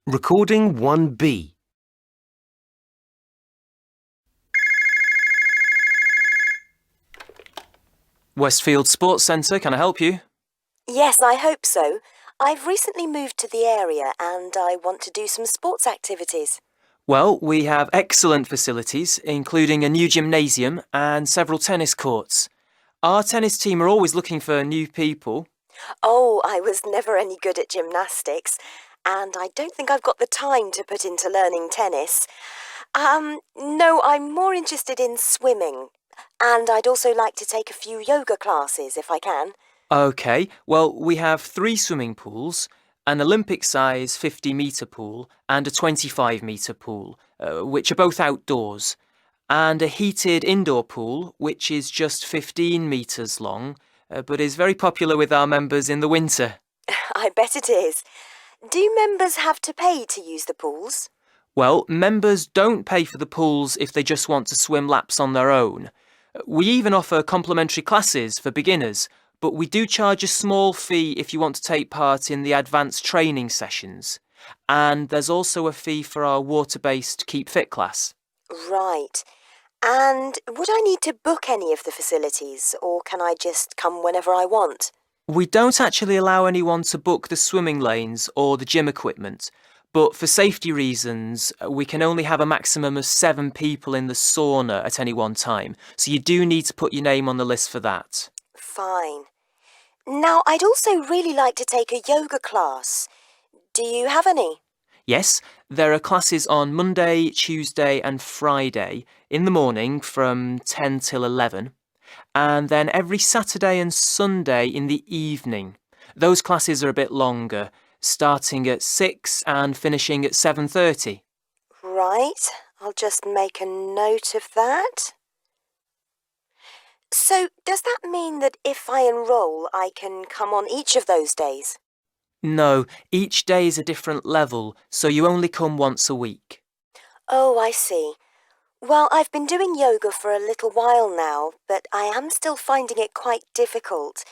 Recording 1B. Westfield Sports Centre, can I help you? Yes, I hope so. I've recently moved to the area and I want to do some sports activities. Well, we have excellent facilities, including a new gymnasium and several tennis courts. Our tennis team are always looking for new people. Oh, I was never any good at gymnastics, and I don't think I've got the time to put into learning tennis. No, I'm more interested in swimming, and I'd also like to take a few yoga classes if I can. OK, well, we have 3 swimming pools, an Olympic-size 50-metre pool and a 25-metre pool, which are both outdoors, and a heated indoor pool, which is just 15 metres long, but is very popular with our members in the winter. I bet it is. Do members have to pay to use the pools? Well, members don't pay for the pools if they just want to swim laps on their own. We even offer complimentary classes for beginners, but we do charge a small fee if you want to take part in the advanced training sessions. And there's also a fee for our water-based Keep Fit class. Right. And would I need to book any of the facilities, or can I just come whenever I want? We don't actually allow anyone to book the swimming lanes or the gym equipment, but for safety reasons, we can only have a maximum of 7 people in the sauna at any one time, so you do need to put your name on the list for that. Fine. Now, I'd also really like to take a yoga class. Do you have any? Yes, there are classes on Monday, Tuesday and Friday in the morning from 10 till 11, and then every Saturday and Sunday in the evening. Those classes are a bit longer, starting at 6 and finishing at 7:30. Right, I'll just make a note of that. So, does that mean that if I enroll, I can come on each of those days? No, each day is a different level, so you only come once a week. Oh, I see. Well, I've been doing yoga for a little while now, but I am still finding it quite difficult.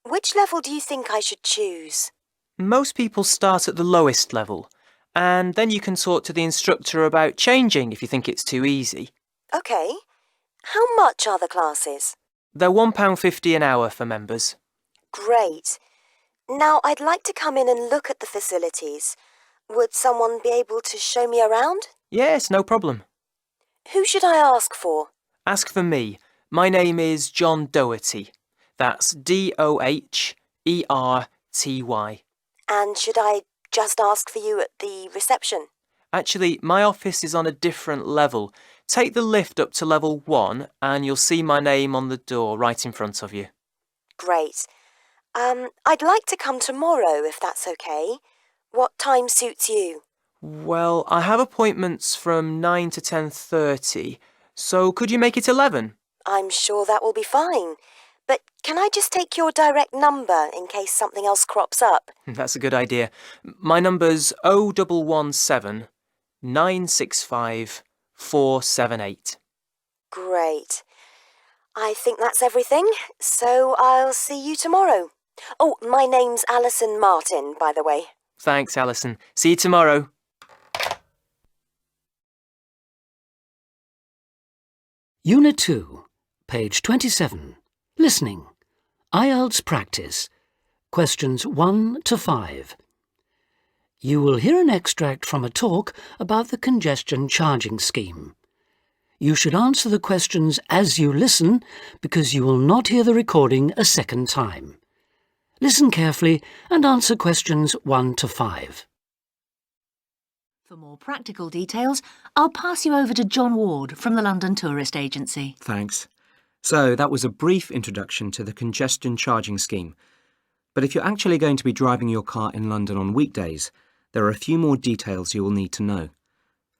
Which level do you think I should choose? Most people start at the lowest level, and then you can talk to the instructor about changing if you think it's too easy. OK. How much are the classes? They're £1.50 an hour for members. Great. Now, I'd like to come in and look at the facilities. Would someone be able to show me around? Yes, no problem. Who should I ask for? Ask for me. My name is John Doherty. That's Doherty. And should I just ask for you at the reception? Actually, my office is on a different level. Take the lift up to level 1 and you'll see my name on the door right in front of you. Great. I'd like to come tomorrow, if that's OK. What time suits you? Well, I have appointments from 9 to 10:30, so could you make it 11? I'm sure that will be fine. But can I just take your direct number in case something else crops up? That's a good idea. My number's 0117 965 478. Great. I think that's everything, so I'll see you tomorrow. Oh, my name's Alison Martin, by the way. Thanks, Alison. See you tomorrow. Unit 2, page 27. Listening. IELTS practice. Questions 1 to 5. You will hear an extract from a talk about the congestion charging scheme. You should answer the questions as you listen because you will not hear the recording a second time. Listen carefully and answer questions 1 to 5. For more practical details, I'll pass you over to John Ward from the London Tourist Agency. Thanks. So that was a brief introduction to the congestion charging scheme. But if you're actually going to be driving your car in London on weekdays, there are a few more details you will need to know.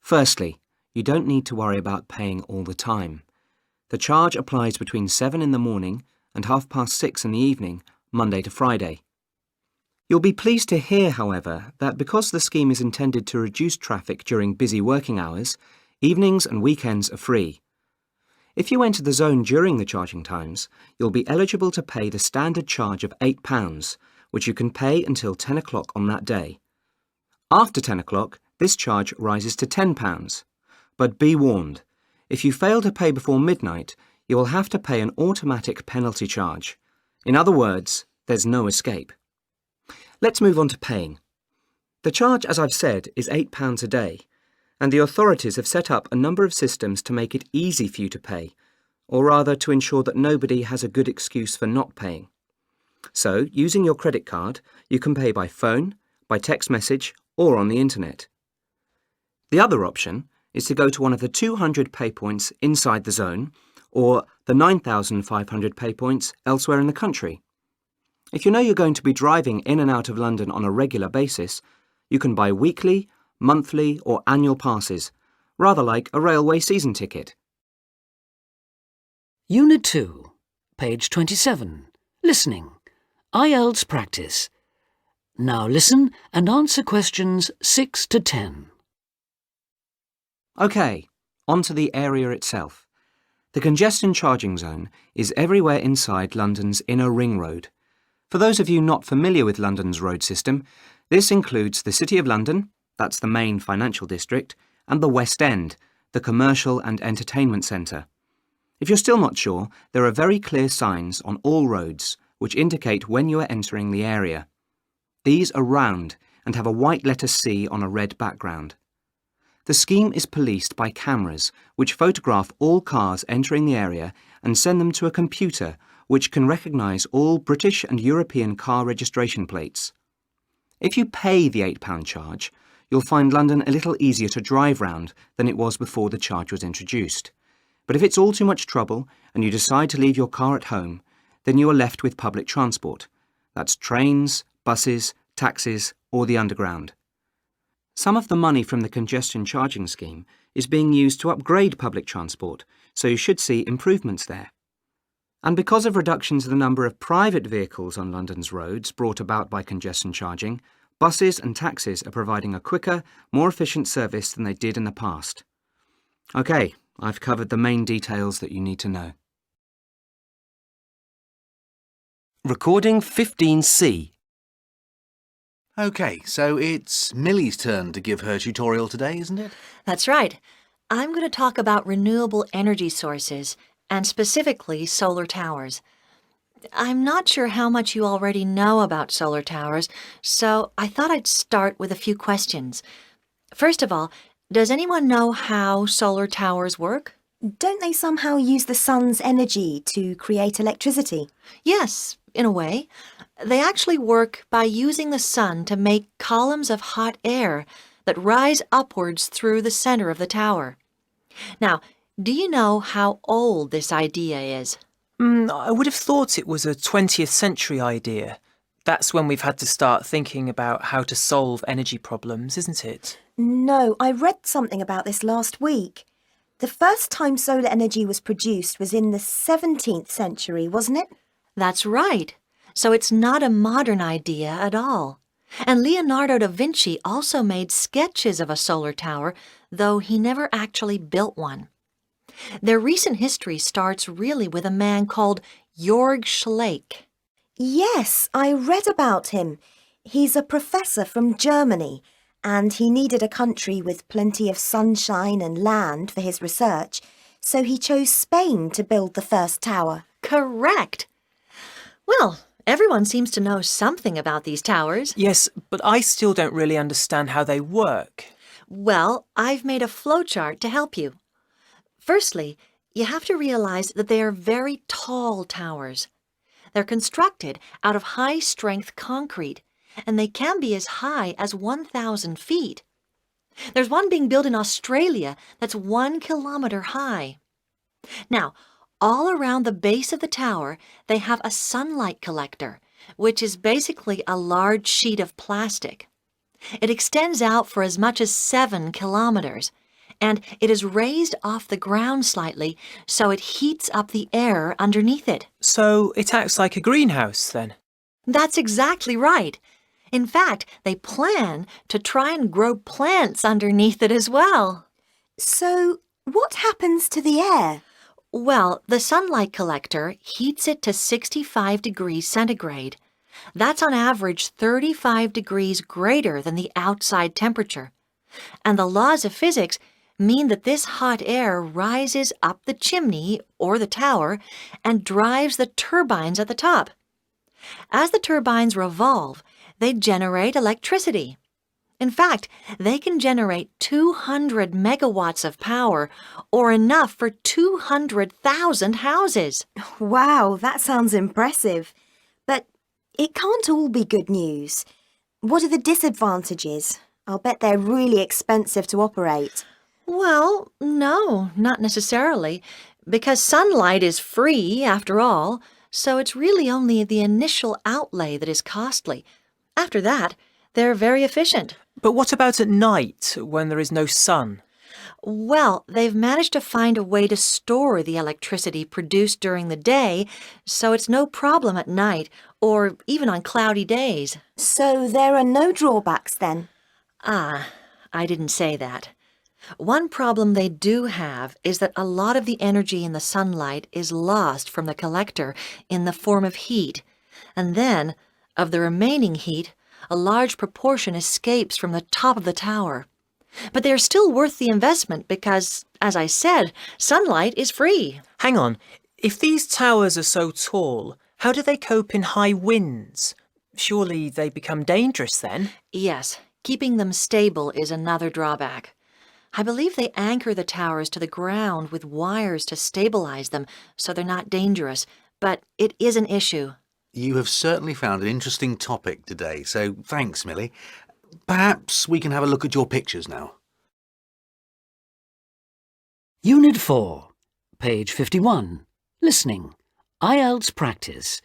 Firstly, you don't need to worry about paying all the time. The charge applies between 7 in the morning and 6:30 in the evening, Monday to Friday. You'll be pleased to hear, however, that because the scheme is intended to reduce traffic during busy working hours, evenings and weekends are free. If you enter the zone during the charging times, you'll be eligible to pay the standard charge of £8, which you can pay until 10 o'clock on that day. After 10 o'clock, this charge rises to £10. But be warned, if you fail to pay before midnight, you will have to pay an automatic penalty charge. In other words, there's no escape. Let's move on to paying. The charge, as I've said, is £8 a day, and the authorities have set up a number of systems to make it easy for you to pay, or rather to ensure that nobody has a good excuse for not paying. So, using your credit card, you can pay by phone, by text message, or on the internet. The other option is to go to one of the 200 pay points inside the zone, or the 9,500 pay points elsewhere in the country. If you know you're going to be driving in and out of London on a regular basis, you can buy weekly, monthly, or annual passes, rather like a railway season ticket. Unit 2, page 27. Listening. IELTS practice. Now listen and answer questions 6 to 10. OK, on to the area itself. The congestion charging zone is everywhere inside London's inner ring road. For those of you not familiar with London's road system, this includes the City of London, that's the main financial district, and the West End, the commercial and entertainment centre. If you're still not sure, there are very clear signs on all roads which indicate when you are entering the area. These are round and have a white letter C on a red background. The scheme is policed by cameras which photograph all cars entering the area and send them to a computer which can recognise all British and European car registration plates. If you pay the £8 charge, you'll find London a little easier to drive round than it was before the charge was introduced. But if it's all too much trouble and you decide to leave your car at home, then you are left with public transport. That's trains, buses, taxis, or the underground. Some of the money from the congestion charging scheme is being used to upgrade public transport, so you should see improvements there. And because of reductions in the number of private vehicles on London's roads brought about by congestion charging, buses and taxis are providing a quicker, more efficient service than they did in the past. OK, I've covered the main details that you need to know. Recording 15C. OK, so it's Millie's turn to give her tutorial today, isn't it? That's right. I'm going to talk about renewable energy sources, and specifically solar towers. I'm not sure how much you already know about solar towers, so I thought I'd start with a few questions. First of all, does anyone know how solar towers work? Don't they somehow use the sun's energy to create electricity? Yes, in a way. They actually work by using the sun to make columns of hot air that rise upwards through the center of the tower. Now, do you know how old this idea is? I would have thought it was a 20th century idea. That's when we've had to start thinking about how to solve energy problems, isn't it? No, I read something about this last week. The first time solar energy was produced was in the 17th century, wasn't it? That's right. So it's not a modern idea at all. And Leonardo da Vinci also made sketches of a solar tower, though he never actually built one. Their recent history starts really with a man called Georg Schleck. Yes, I read about him. He's a professor from Germany, and he needed a country with plenty of sunshine and land for his research, so he chose Spain to build the first tower. Correct. Well, everyone seems to know something about these towers. Yes, but I still don't really understand how they work. Well, I've made a flowchart to help you. Firstly, you have to realize that they are very tall towers. They're constructed out of high-strength concrete, and they can be as high as 1,000 feet. There's one being built in Australia that's 1 kilometer high. Now, all around the base of the tower, they have a sunlight collector, which is basically a large sheet of plastic. It extends out for as much as 7 kilometers, and it is raised off the ground slightly so it heats up the air underneath it. So it acts like a greenhouse, then? That's exactly right. In fact, they plan to try and grow plants underneath it as well. So, what happens to the air? Well, the sunlight collector heats it to 65 degrees centigrade, That's on average 35 degrees greater than the outside temperature. And the laws of physics mean that this hot air rises up the chimney or the tower and drives the turbines at the top. As the turbines revolve, they generate electricity. In fact, they can generate 200 megawatts of power, or enough for 200,000 houses. Wow, that sounds impressive. But it can't all be good news. What are the disadvantages? I'll bet they're really expensive to operate. Well, no, not necessarily, because sunlight is free after all, so it's really only the initial outlay that is costly. After that, they're very efficient. But what about at night, when there is no sun? Well, they've managed to find a way to store the electricity produced during the day, so it's no problem at night, or even on cloudy days. So there are no drawbacks then? Ah, I didn't say that. One problem they do have is that a lot of the energy in the sunlight is lost from the collector in the form of heat, and then, of the remaining heat, a large proportion escapes from the top of the tower. But they are still worth the investment because, as I said, sunlight is free. Hang on, if these towers are so tall, how do they cope in high winds? Surely they become dangerous then? Yes, keeping them stable is another drawback. I believe they anchor the towers to the ground with wires to stabilize them so they're not dangerous, but it is an issue. You have certainly found an interesting topic today, so thanks, Millie. Perhaps we can have a look at your pictures now. Unit 4, page 51. Listening. IELTS practice.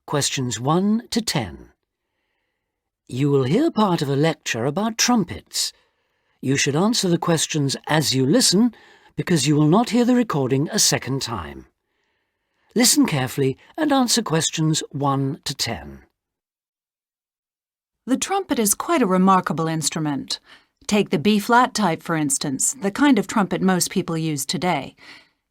Questions 1 to 10. You will hear part of a lecture about trumpets. You should answer the questions as you listen because you will not hear the recording a second time. Listen carefully and answer questions 1 to 10. The trumpet is quite a remarkable instrument. Take the B-flat type, for instance, the kind of trumpet most people use today.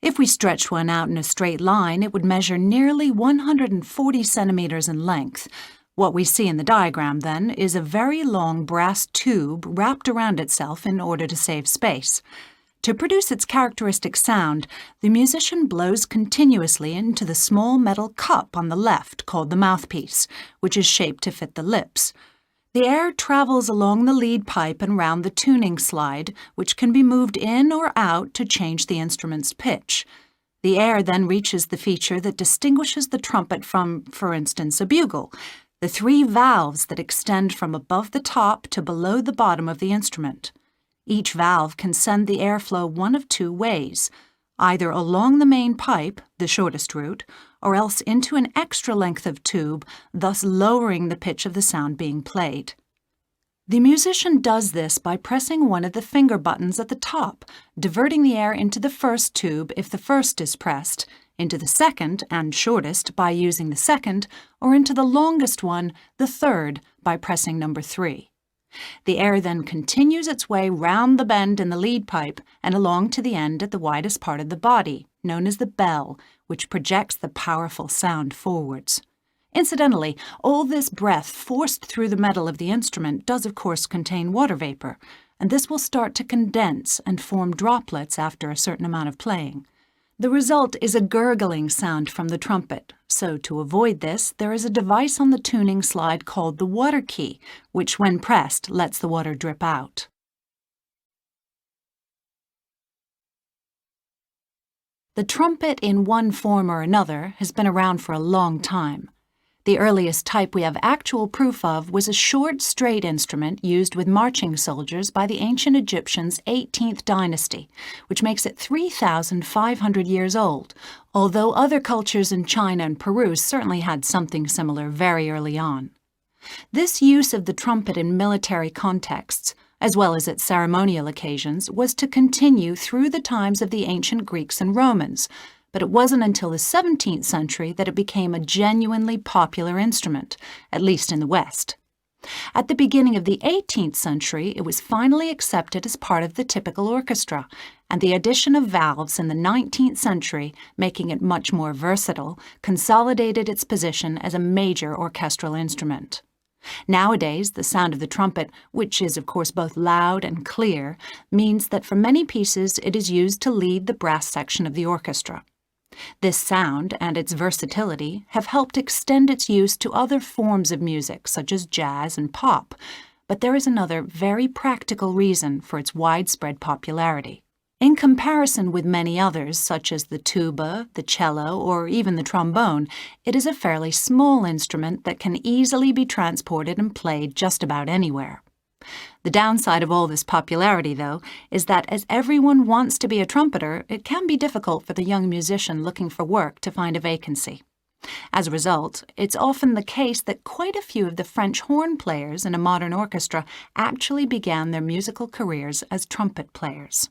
If we stretched one out in a straight line, it would measure nearly 140 centimeters in length. What we see in the diagram, then, is a very long brass tube wrapped around itself in order to save space. To produce its characteristic sound, the musician blows continuously into the small metal cup on the left called the mouthpiece, which is shaped to fit the lips. The air travels along the lead pipe and round the tuning slide, which can be moved in or out to change the instrument's pitch. The air then reaches the feature that distinguishes the trumpet from, for instance, a bugle, the 3 valves that extend from above the top to below the bottom of the instrument. Each valve can send the airflow one of 2 ways, either along the main pipe, the shortest route, or else into an extra length of tube, thus lowering the pitch of the sound being played. The musician does this by pressing one of the finger buttons at the top, diverting the air into the first tube if the first is pressed, into the second and shortest by using the second, or into the longest one, the third, by pressing number 3. The air then continues its way round the bend in the lead pipe and along to the end at the widest part of the body, known as the bell, which projects the powerful sound forwards. Incidentally, all this breath forced through the metal of the instrument does of course contain water vapor, and this will start to condense and form droplets after a certain amount of playing. The result is a gurgling sound from the trumpet, so to avoid this, there is a device on the tuning slide called the water key, which when pressed lets the water drip out. The trumpet in one form or another has been around for a long time. The earliest type we have actual proof of was a short, straight instrument used with marching soldiers by the ancient Egyptians' 18th dynasty, which makes it 3,500 years old, although other cultures in China and Peru certainly had something similar very early on. This use of the trumpet in military contexts, as well as at ceremonial occasions, was to continue through the times of the ancient Greeks and Romans, but it wasn't until the 17th century that it became a genuinely popular instrument, at least in the West. At the beginning of the 18th century, it was finally accepted as part of the typical orchestra, and the addition of valves in the 19th century, making it much more versatile, consolidated its position as a major orchestral instrument. Nowadays, the sound of the trumpet, which is of course both loud and clear, means that for many pieces it is used to lead the brass section of the orchestra. This sound and its versatility have helped extend its use to other forms of music, such as jazz and pop, but there is another very practical reason for its widespread popularity. In comparison with many others, such as the tuba, the cello, or even the trombone, it is a fairly small instrument that can easily be transported and played just about anywhere. The downside of all this popularity, though, is that as everyone wants to be a trumpeter, it can be difficult for the young musician looking for work to find a vacancy. As a result, it's often the case that quite a few of the French horn players in a modern orchestra actually began their musical careers as trumpet players.